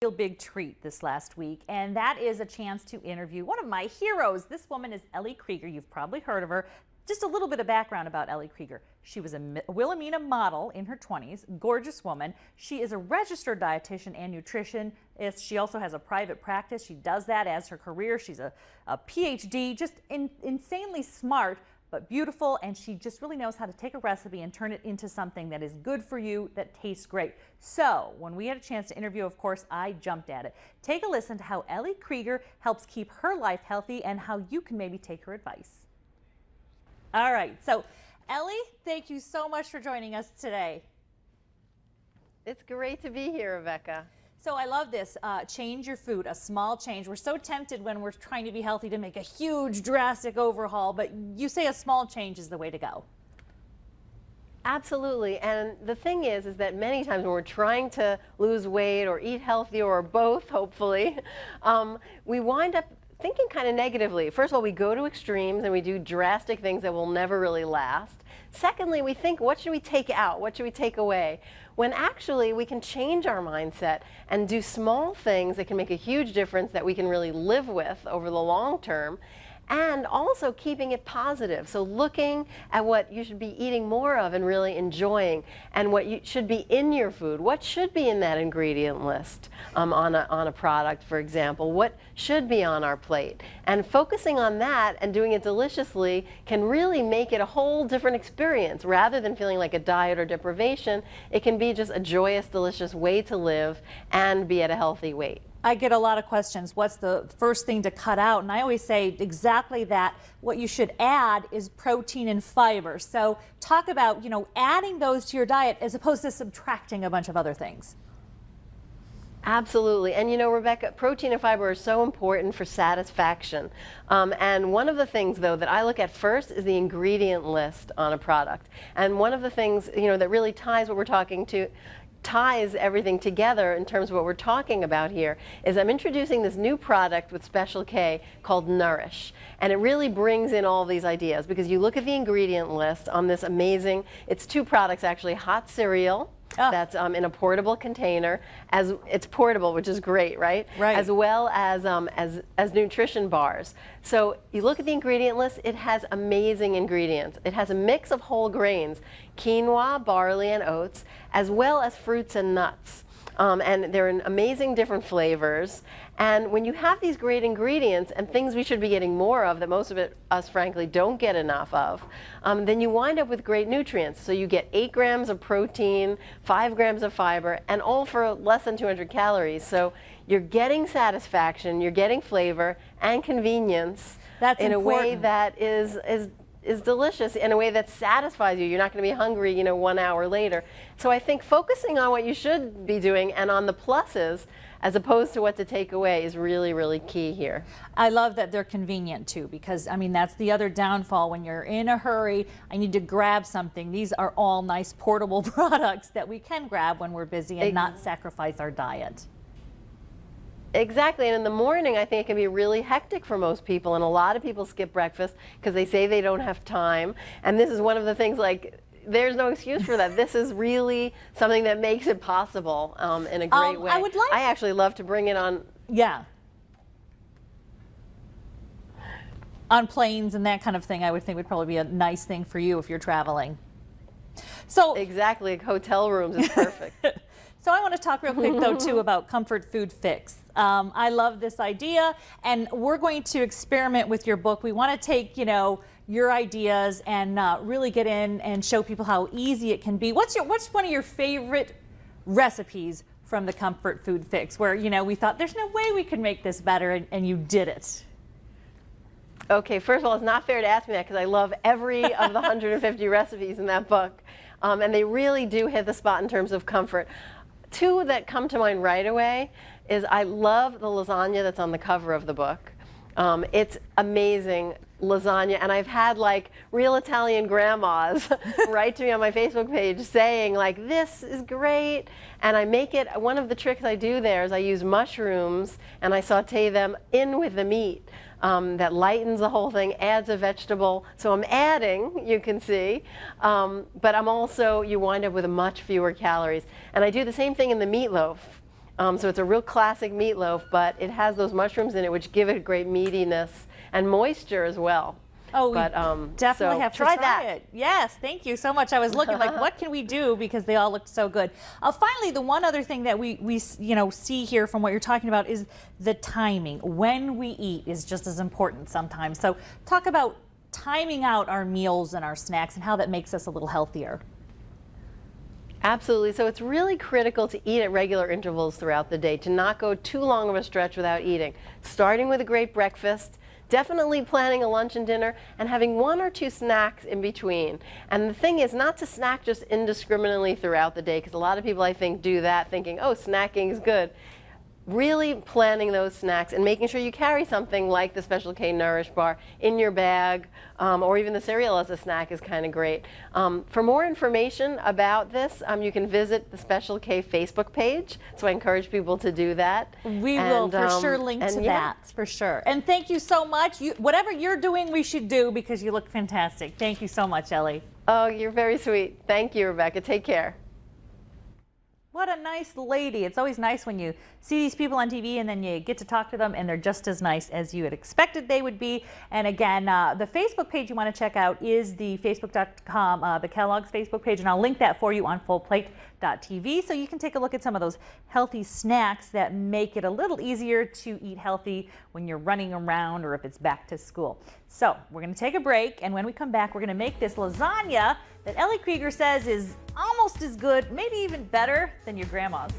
Real big treat this last week, and that is a chance to interview one of my heroes. This woman is Ellie Krieger. You've probably heard of her. Just a little bit of background about Ellie Krieger. She was a Wilhelmina model in her 20s, gorgeous woman. She is a registered dietitian and nutritionist. She also has a private practice. She does that as her career. She's a PhD, just insanely smart, but beautiful, and she just really knows how to take a recipe and turn it into something that is good for you, that tastes great. So when we had a chance to interview, of course, I jumped at it. Take a listen to how Ellie Krieger helps keep her life healthy and how you can maybe take her advice. All right, so Ellie, thank you so much for joining us today. It's great to be here, Rebecca. So I love this, change your food, a small change. We're so tempted when we're trying to be healthy to make a huge drastic overhaul, but you say a small change is the way to go. Absolutely, and the thing is that many times when we're trying to lose weight or eat healthy or both, hopefully, we wind up thinking kind of negatively. First of all, we go to extremes and we do drastic things that will never really last. Secondly, we think, what should we take out? What should we take away? When actually we can change our mindset and do small things that can make a huge difference that we can really live with over the long term, and also keeping it positive. So looking at what you should be eating more of and really enjoying, and what you should be in your food. What should be in that ingredient list on a product, for example? What should be on our plate? And focusing on that and doing it deliciously can really make it a whole different experience. Rather than feeling like a diet or deprivation, it can be just a joyous, delicious way to live and be at a healthy weight. I get a lot of questions. What's the first thing to cut out? And I always say exactly that. What you should add is protein and fiber. So talk about, adding those to your diet as opposed to subtracting a bunch of other things. Absolutely. And Rebecca, protein and fiber are so important for satisfaction. And one of the things, though, that I look at first is the ingredient list on a product. And one of the things, that really ties everything together in terms of what we're talking about here is I'm introducing this new product with Special K called Nourish. And it really brings in all these ideas because you look at the ingredient list on this amazing, it's two products actually, hot cereal. That's in a portable container, as it's portable, which is great, right? Right. As well as nutrition bars. So you look at the ingredient list, it has amazing ingredients. It has a mix of whole grains, quinoa, barley, and oats, as well as fruits and nuts. And they're in amazing different flavors. And when you have these great ingredients and things we should be getting more of that most of us frankly don't get enough of, then you wind up with great nutrients. So you get 8 grams of protein, 5 grams of fiber, and all for less than 200 calories. So you're getting satisfaction, you're getting flavor and convenience in a way that is delicious, in a way that satisfies you. You're not going to be hungry, 1 hour later. So I think focusing on what you should be doing and on the pluses as opposed to what to take away is really, really key here. I love that they're convenient too, because that's the other downfall when you're in a hurry. I need to grab something. These are all nice portable products that we can grab when we're busy and not sacrifice our diet. Exactly, and in the morning I think it can be really hectic for most people, and a lot of people skip breakfast because they say they don't have time, and this is one of the things, like, there's no excuse for that. This is really something that makes it possible in a great way. I actually love to bring it on. Yeah. On planes and that kind of thing, I would think would probably be a nice thing for you if you're traveling. So exactly, hotel rooms is perfect. So I want to talk real quick, though, too, about Comfort Food Fix. I love this idea, and we're going to experiment with your book. We want to take, your ideas and really get in and show people how easy it can be. What's one of your favorite recipes from the Comfort Food Fix where, we thought there's no way we could make this better, and you did it? Okay, first of all, it's not fair to ask me that because I love every of the 150 recipes in that book, and they really do hit the spot in terms of comfort. Two that come to mind right away is I love the lasagna that's on the cover of the book. It's amazing lasagna, and I've had like real Italian grandmas write to me on my Facebook page saying like, this is great, and I make it, one of the tricks I do there is I use mushrooms and I saute them in with the meat. That lightens the whole thing, adds a vegetable. So I'm adding, you can see, but I'm also, you wind up with much fewer calories. And I do the same thing in the meatloaf. So it's a real classic meatloaf, but it has those mushrooms in it, which give it a great meatiness and moisture as well. Oh, we But, definitely so have to try try that. it. Yes, thank you so much. I was looking like, what can we do, because they all looked so good. Finally, the one other thing that we see here from what you're talking about is the timing. When we eat is just as important sometimes. So talk about timing out our meals and our snacks and how that makes us a little healthier. Absolutely. So it's really critical to eat at regular intervals throughout the day, to not go too long of a stretch without eating. Starting with a great breakfast, definitely planning a lunch and dinner, and having 1 or 2 snacks in between. And the thing is not to snack just indiscriminately throughout the day, because a lot of people, I think, do that thinking, oh, snacking is good. Really planning those snacks and making sure you carry something like the Special K Nourish Bar in your bag, or even the cereal as a snack is kind of great. For more information about this, you can visit the Special K Facebook page, so I encourage people to do that. We will for sure link to that, for sure. And thank you so much. Whatever you're doing, we should do, because you look fantastic. Thank you so much, Ellie. Oh, you're very sweet. Thank you, Rebecca. Take care. What a nice lady. It's always nice when you see these people on TV and then you get to talk to them and they're just as nice as you had expected they would be. And again, the Facebook page you want to check out is the facebook.com, the Kellogg's Facebook page, and I'll link that for you on fullplate.tv, so you can take a look at some of those healthy snacks that make it a little easier to eat healthy when you're running around or if it's back to school. So we're going to take a break, and when we come back, we're going to make this lasagna that Ellie Krieger says is almost as good, maybe even better than your grandma's.